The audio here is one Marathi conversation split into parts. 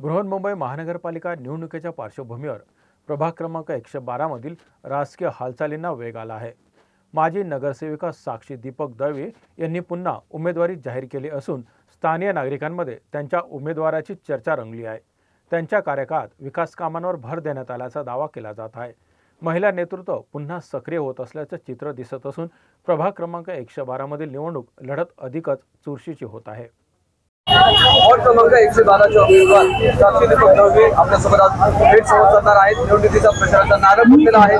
बृहन्मुंबई महानगरपालिका निवडणुकीच्या पार्श्वभूमीवर प्रभाग क्रमांक 112 मधील राजकीय हालचालींना वेग आला आहे। माजी नगरसेविका साक्षी दीपक दळवी यांनी पुन्हा उमेदवारी जाहीर केली असून स्थानीय नागरिकांमध्ये त्यांच्या उमेदवाराची चर्चा रंगली आहे। त्यांच्या कार्यकाळात विकास कामांवर भर देण्यात आल्याचा दावा केला जात आहे। महिला नेतृत्व पुन्हा सक्रिय होत असल्याचे चित्र दिसत असून प्रभाग क्रमांक 112 मधील निवडणूक लढत अधिकच चुरशीची होत आहे। और क्रमांक 112च्या उमेदवार साक्षी दीपक दळवी आपल्यासोबत आज भेट संवाद साधणार आहेत। निवडणुकीचा प्रचाराचा नारळ फुटलेला आहे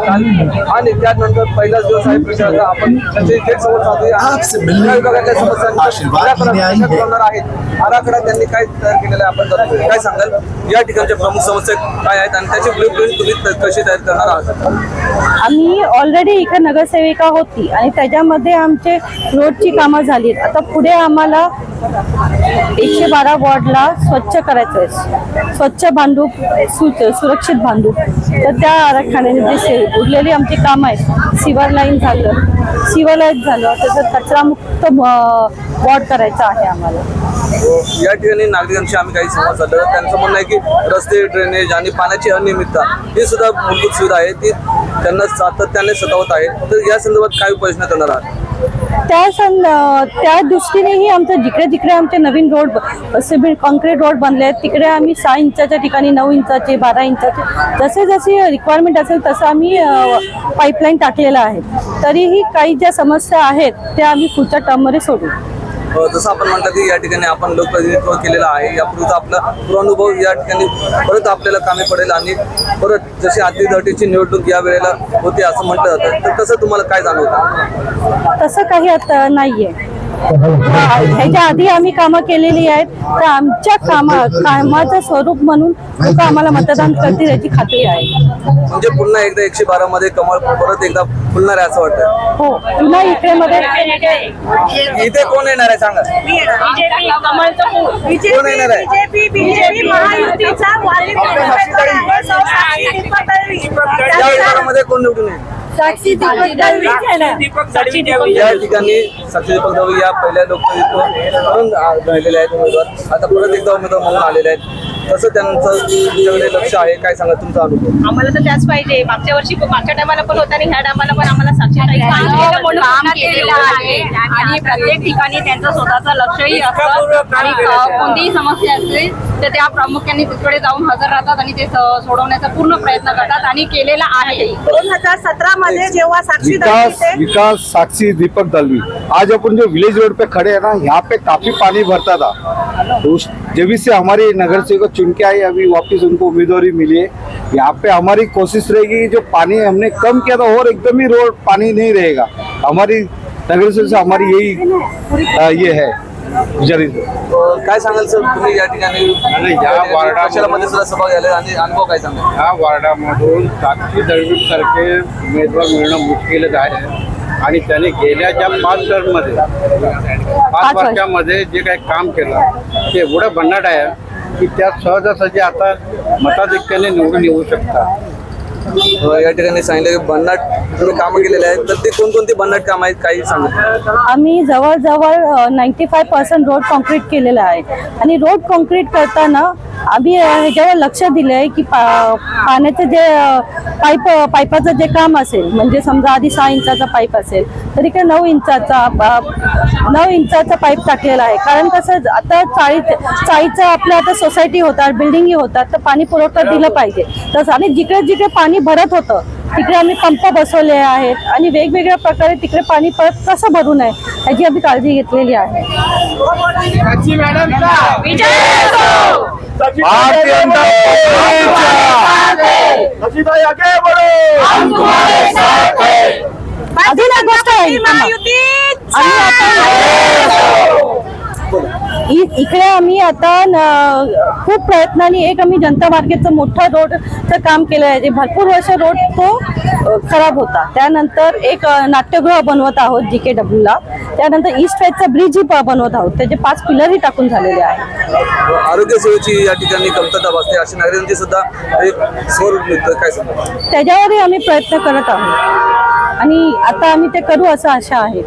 आणि त्यानंतर पहिलाच दिवस आहे प्रचाराचा। आपण त्यांची थेट संवाद साधूया। विभागाच्या समस्या आहेत, आराखडा त्यांनी काय तयार केलेला आहे आपण जाणूया। काय सांगाल या ठिकाणच्या प्रमुख समस्या काय आहेत आणि त्याची ब्लूप्रिंट तुम्ही कशी तयार करणार आहात? आम्ही ऑलरेडी इथे नगरसेविका होती आणि त्याच्यामध्ये आमचे रोडची कामं झाली। आता पुढे आम्हाला 112 वॉर्डला स्वच्छ करायचं आहे, स्वच्छ भांडूप, सुरक्षित भांडूप। तर त्या आराखड्याने जे उरलेली आमची कामं आहेत, सिवर लाईन झालं, तसंच कचरामुक्त वॉर्ड करायचा आहे आम्हाला। या ठिकाणी नागरिकांशी आम्ही काही संवाद साधला। त्यांचं म्हणणं आहे की रस्ते, ड्रेनेज आणि पाण्याची अनियमितता ही सुद्धा मूलभूत सुविधा आहे, ती त्यांना सातत्याने सतावत आहे। तर या संदर्भात काय उपाययोजना करणार आहात? त्या दृष्टीनेही आमचं जिकडे जिकडे आमचे नवीन रोड सिमेंट कॉन्क्रीट रोड बनले आहेत तिकडे आम्ही 6 इंचाच्या ठिकाणी 9 इंचाचे 12 इंचाचे जसे जसे रिक्वायरमेंट असेल तसं आम्ही पाईपलाईन टाकलेलं आहे। तरीही काही ज्या समस्या आहेत त्या आम्ही पुढच्या टर्ममध्ये सोडू। जसं आपण म्हणतात की या ठिकाणी आपण लोकप्रतिनिधित्व केलेलं आहे, यापूर्वीचा आपला पुरानुभव या ठिकाणी परत आपल्याला कामी पडेल आणि परत जशी अटीतटीची निवडणूक या वेळेला होती असं म्हटलं जातं। तर तसं तुम्हाला काय जाणवतं? तसं काही आता नाहीये। ह्याच्या आधी आम्ही कामं केलेली आहेत, तर आमच्या कामाचं स्वरूप म्हणून लोक आम्हाला मतदान करतील याची खात्री आहे। म्हणजे पुन्हा एकदा 112 मध्ये कमळ परत एकदा फुलणार आहे असं वाटतं? हो, पुन्हा इकडे मध्ये इथे कोण येणार आहे सांगा? कोण येणार आहे? या विभागामध्ये कोण निवडून येईल? साक्षी दीपक दळवी या ठिकाणी साक्षी दीपक दळवी या पहिल्या लोकप्रतिनिधित्व म्हणून राहिलेले आहेत उमेदवार, आता परत एकदा उमेदवार म्हणून आलेले आहेत। तसं त्यांचं तुमच्याकडे लक्ष आहे, काय सांगा तुमचा अनुभव? आम्हाला तर त्याच पाहिजे। मागच्या वर्षी मागच्या टायमाला पण होता आणि ह्या टायमाला पण आम्हाला साक्षीताई काम केलेलं आहे आणि प्रत्येक ठिकाणी त्यांचं स्वतःचं लक्षही असतं आणि कोणतीही समस्या असेल तर त्या प्रामुख्याने तिकडे जाऊन हजर राहतात आणि ते सोडवण्याचा पूर्ण प्रयत्न करतात आणि केलेला आहे। 2017 मध्ये जेव्हा साक्षी विकास साक्षी दीपक दळवी, आज अपन जो विलेज रोड पे खड़े हैं ना, यहाँ पे काफी पानी भरता था। जब से हमारी नगर सेवक चुन के आई, अभी वापस उनको उम्मीदवारी मिली है। यहाँ पे हमारी कोशिश रहेगी जो पानी हमने कम किया था और एकदम ही रोड पानी नहीं रहेगा। हमारी नगर सेवक से हमारी यही ये है गुजारिश। काय सांगाल सर तुम्ही या ठिकाणी या वार्डामध्ये सुद्धा सहभाग झाले आणि अनुभव काय सांगाल? या वार्डामधून साक्षी दळवीसारखे उमेदवार मिळणं मुश्किलच आहे आणि त्याने गेल्या ज्या 5 टर्ममध्ये 5 वर्षामध्ये जे काही काम केलं ते एवढं भन्नाट आहे की त्या सहजासहजी आता मताधिक्याने निवडून येऊ शकतात। या ठिकाणी सांगितलं की भन्नाट तुम्ही कामं केलेले आहेत, तर ते कोणकोणती भन्नाट कामं आहेत काही सांगा? आम्ही जवळजवळ 95% रोड कॉन्क्रीट केलेलं आहे आणि रोड कॉन्क्रीट करताना आम्ही ह्याच्यावर लक्ष दिलं आहे की पाण्याचं जे पाईपाचं जे काम असेल, म्हणजे समजा आधी 6 इंचाचा पाईप असेल तर इकडे 9 इंचाचा पाईप टाकलेला आहे। कारण कसं आता चाळीचं आपल्या आता सोसायटी होतात, बिल्डिंगही होतात, तर पाणी पुरवठा दिलं पाहिजे तसं। आणि जिकडे जिकडे पाणी भरत होतं तिकडे आम्ही पंप बसवले आहेत आणि वेगवेगळ्या प्रकारे तिकडे पाणी परत कसं भरू नये याची आम्ही काळजी घेतलेली आहे। अजून एक गोष्ट आहे, इकडे आम्ही आता खूप प्रयत्नांनी आम्ही जनता मार्केटचं मोठं रोडचं काम केलं आहे। भरपूर वर्ष रोड तो खराब होता, त्यानंतर एक नाट्यगृह बनवत आहोत GKW ला, त्यानंतर ईस्ट वेस्टचा ब्रिजही बनवत आहोत, त्याचे 5 पिलरही टाकून झालेले आहेत। आरोग्य सेवेची या ठिकाणी कमतरता भासते, अशी नागरिकांची सुद्धा एक स्वरूप निघतं, काय सांगा? त्याच्यावरही आम्ही प्रयत्न करत आहोत आणि आता आम्ही ते करू असं आशा आहे।